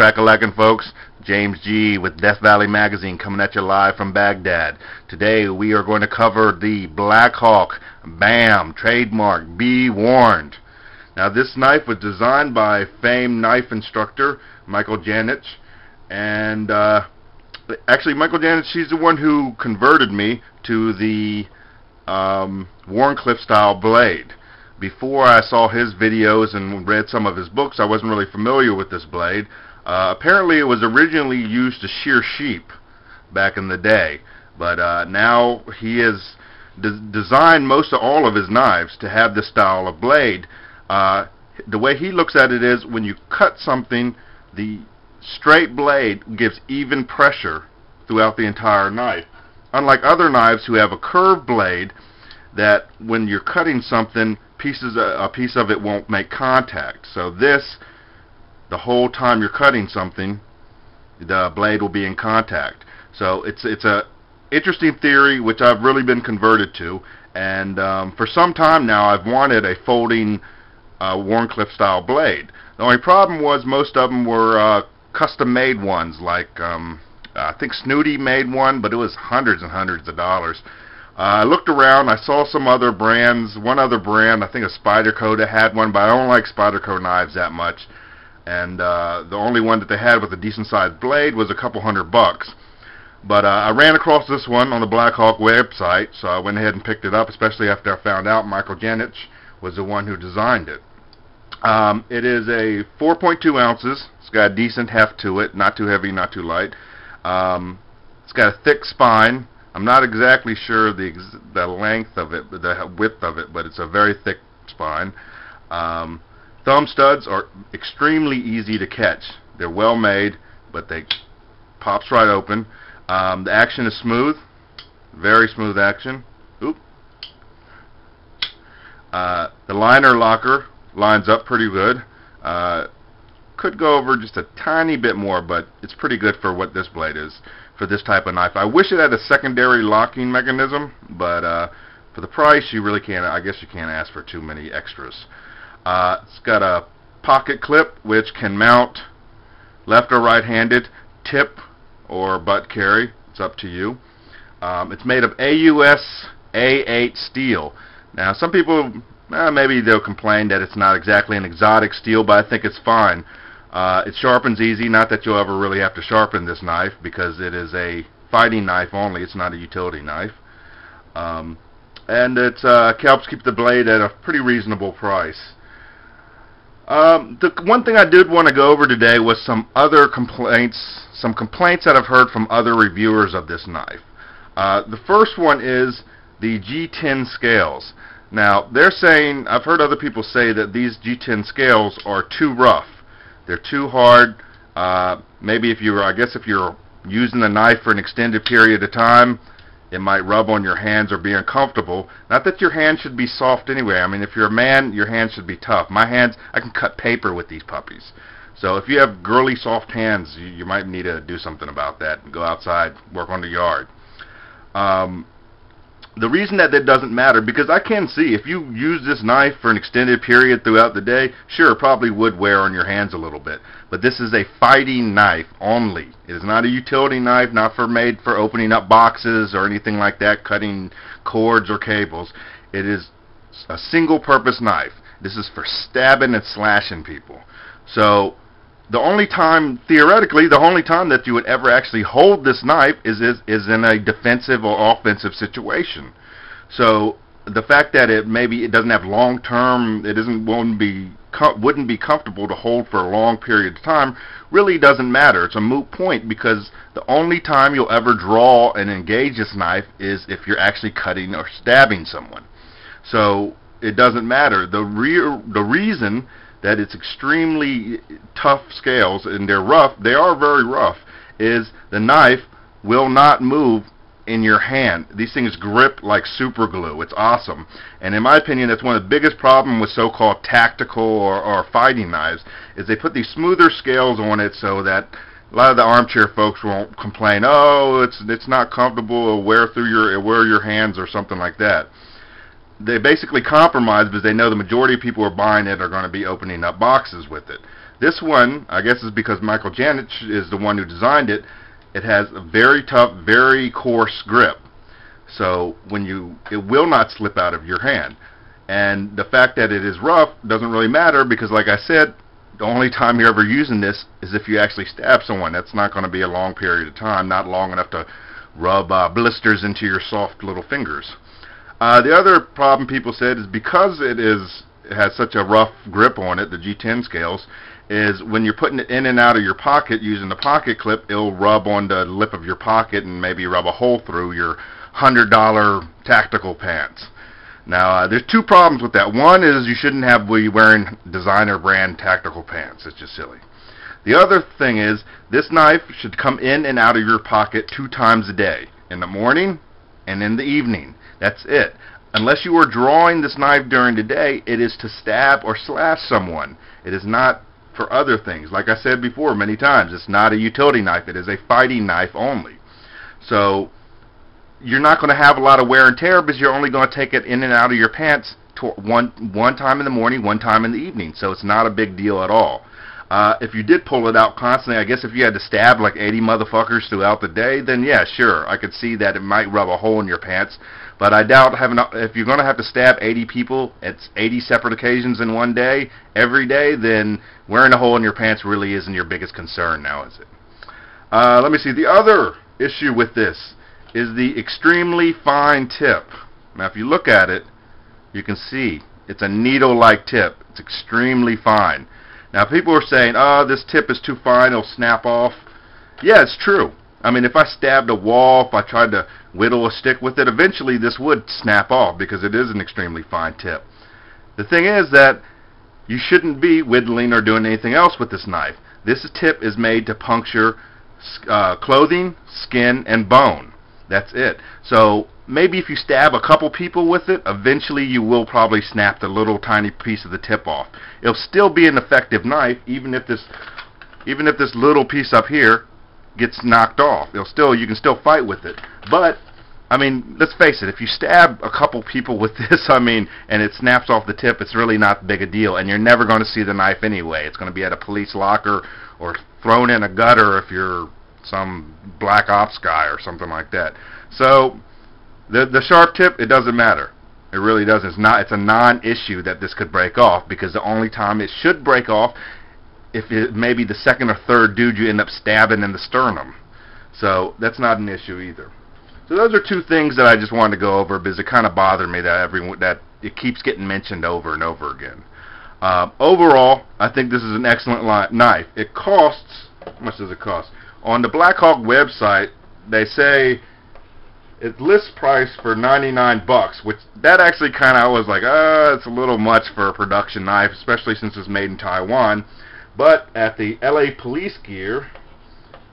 crack-a-lackin' folks? James G with Death Valley Magazine coming at you live from Baghdad. Today we are going to cover the Blackhawk BAM trademark Be-Wharned. Now this knife was designed by famed knife instructor Michael Janich, and actually Michael Janich, she's the one who converted me to the Wharncliffe style blade. Before I saw his videos and read some of his books, I wasn't really familiar with this blade. Apparently it was originally used to shear sheep back in the day, but now he has designed most of all of his knives to have this style of blade. The way he looks at it is, when you cut something, the straight blade gives even pressure throughout the entire knife. Unlike other knives who have a curved blade, that when you're cutting something, a piece of it won't make contact. So this, the whole time you're cutting something, the blade will be in contact. So it's a interesting theory which I've really been converted to, and for some time now I've wanted a folding Wharncliffe style blade. The only problem was most of them were custom made ones, like I think Snooty made one, but it was hundreds and hundreds of dollars. I looked around, I saw some other brands, one other brand, I think a Spyderco, that had one, but I don't like Spyderco knives that much, and the only one that they had with a decent sized blade was a couple $100. But I ran across this one on the Blackhawk website, so I went ahead and picked it up, especially after I found out Michael Janich was the one who designed it. It is a 4.2 ounces. It's got a decent heft to it, not too heavy, not too light. It's got a thick spine. I'm not exactly sure the length of it, the width of it, but it's a very thick spine. Thumb studs are extremely easy to catch. They're well made, but they pops right open. The action is smooth, very smooth action. Oop. The liner locker lines up pretty good. Could go over just a tiny bit more, but it's pretty good for what this blade is, for this type of knife. I wish it had a secondary locking mechanism, but for the price you really can't, I guess you can't ask for too many extras. It's got a pocket clip which can mount left or right handed, tip or butt carry, it's up to you. It's made of AUS A8 steel. Now some people, maybe they'll complain that it's not exactly an exotic steel, but I think it's fine. It sharpens easy, not that you'll ever really have to sharpen this knife, because it is a fighting knife only, it's not a utility knife. And it helps keep the blade at a pretty reasonable price. The one thing I did want to go over today was some other complaints, that I've heard from other reviewers of this knife. The first one is the G10 scales. Now they're saying, I've heard other people say that these G10 scales are too rough. They're too hard. Maybe if you're using the knife for an extended period of time, it might rub on your hands or be uncomfortable. Not that your hands should be soft anyway. I mean, if you're a man, your hands should be tough. My hands, I can cut paper with these puppies. So if you have girly soft hands, you might need to do something about that and go outside, work on the yard. The reason that doesn't matter, because I can see if you use this knife for an extended period throughout the day, sure, it probably would wear on your hands a little bit. But this is a fighting knife only. It is not a utility knife, not made for opening up boxes or anything like that, cutting cords or cables. It is a single-purpose knife. This is for stabbing and slashing people. So the only time, theoretically, the only time that you would ever actually hold this knife is in a defensive or offensive situation. So the fact that it doesn't have long-term, wouldn't be comfortable to hold for a long period of time, really doesn't matter. It's a moot point, because the only time you'll ever draw and engage this knife is if you're actually cutting or stabbing someone. So it doesn't matter. The reason that it's extremely tough scales, and they're rough, they are very rough, is the knife will not move in your hand. These things grip like super glue. It's awesome. And in my opinion, that's one of the biggest problems with so-called tactical or fighting knives, is they put these smoother scales on it so that a lot of the armchair folks won't complain, oh, it's not comfortable, or wear your hands or something like that. They basically compromise because they know the majority of people who are buying it are going to be opening up boxes with it. This one, I guess, is because Michael Janich is the one who designed it. It has a very tough, very coarse grip. So it will not slip out of your hand. And the fact that it is rough doesn't really matter because, like I said, the only time you're ever using this is if you actually stab someone. That's not going to be a long period of time, not long enough to rub blisters into your soft little fingers. The other problem people said is because it has such a rough grip on it, the G10 scales, is when you're putting it in and out of your pocket using the pocket clip, it'll rub on the lip of your pocket and maybe rub a hole through your $100 tactical pants. Now, there's two problems with that. One is you shouldn't be wearing designer brand tactical pants. It's just silly. The other thing is this knife should come in and out of your pocket 2 times a day, in the morning and in the evening. That's it. Unless you are drawing this knife during the day, it is to stab or slash someone. It is not for other things. Like I said before many times, it's not a utility knife. It is a fighting knife only. So you're not going to have a lot of wear and tear because you're only going to take it in and out of your pants one time in the morning, one time in the evening. So it's not a big deal at all. If you did pull it out constantly, I guess if you had to stab like 80 motherfuckers throughout the day, then yeah, sure, I could see that it might rub a hole in your pants. But I doubt if you're going to have to stab 80 people at 80 separate occasions in one day, every day, then wearing a hole in your pants really isn't your biggest concern now, is it? Let me see. The other issue with this is the extremely fine tip. Now, if you look at it, you can see it's a needle-like tip. It's extremely fine. Now, people are saying, oh, this tip is too fine, it'll snap off. Yeah, it's true. I mean, if I stabbed a wall, if I tried to whittle a stick with it, eventually this would snap off because it is an extremely fine tip. The thing is that you shouldn't be whittling or doing anything else with this knife. This tip is made to puncture clothing, skin, and bone. That's it. So maybe if you stab a couple people with it, eventually you will probably snap the little tiny piece of the tip off. It'll still be an effective knife, even if this little piece up here gets knocked off. You can still fight with it. But I mean, let's face it, if you stab a couple people with this, I mean, and it snaps off the tip, it's really not big a deal, and you're never going to see the knife anyway. It's going to be at a police locker or thrown in a gutter if you're some black ops guy or something like that. So the sharp tip, it doesn't matter. It really doesn't. It's a non-issue that this could break off, because the only time it should break off if it maybe the second or third dude you end up stabbing in the sternum. So that's not an issue either. So those are two things that I just wanted to go over because it kind of bothered me that it keeps getting mentioned over and over again. Overall, I think this is an excellent knife. It costs, how much does it cost? On the Blackhawk website, they say its list price for $99, which that actually kind of was like, it's a little much for a production knife, especially since it's made in Taiwan. But at the LA Police Gear,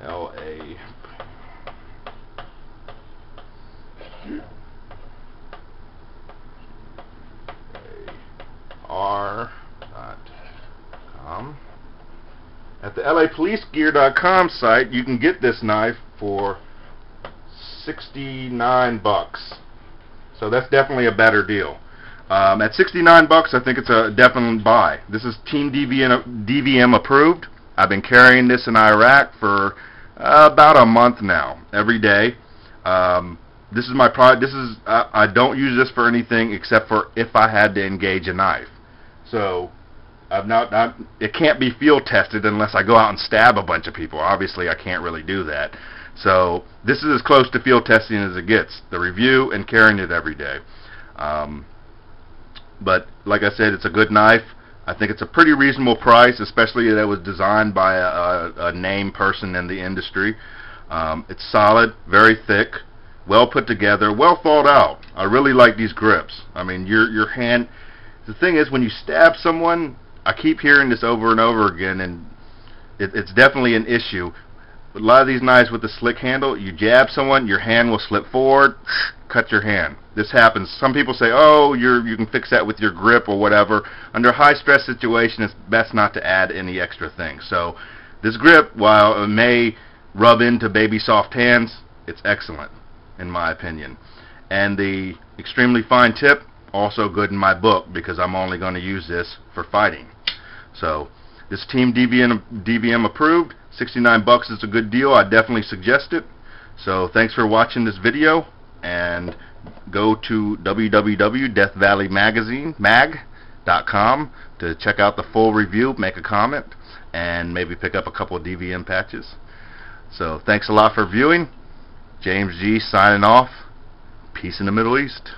LAR.com. At the LAPoliceGear.com site, you can get this knife for $69. So that's definitely a better deal. At $69, I think it's a definite buy. This is Team DVM approved. I've been carrying this in Iraq for about a month now, every day. This is my product. I don't use this for anything except for if I had to engage a knife. So it can't be field tested unless I go out and stab a bunch of people. Obviously, I can't really do that. So this is as close to field testing as it gets. The review and carrying it every day. But like I said, it's a good knife. I think it's a pretty reasonable price, especially that it was designed by a named person in the industry. It's solid, very thick, well put together, well thought out. I really like these grips. I mean, your hand. The thing is, when you stab someone, I keep hearing this over and over again, and it's definitely an issue. With a lot of these knives with the slick handle, you jab someone, your hand will slip forward, cut your hand. This happens. Some people say, oh, you can fix that with your grip or whatever. Under a high-stress situation, it's best not to add any extra things. So this grip, while it may rub into baby soft hands, it's excellent, in my opinion. And the extremely fine tip, also good in my book, because I'm only going to use this for fighting. So This Team DVM approved. 69 bucks is a good deal. I definitely suggest it. So thanks for watching this video, and go to www.deathvalleymag.com to check out the full review, make a comment, and maybe pick up a couple of DVM patches. So thanks a lot for viewing. James G signing off. Peace in the Middle East.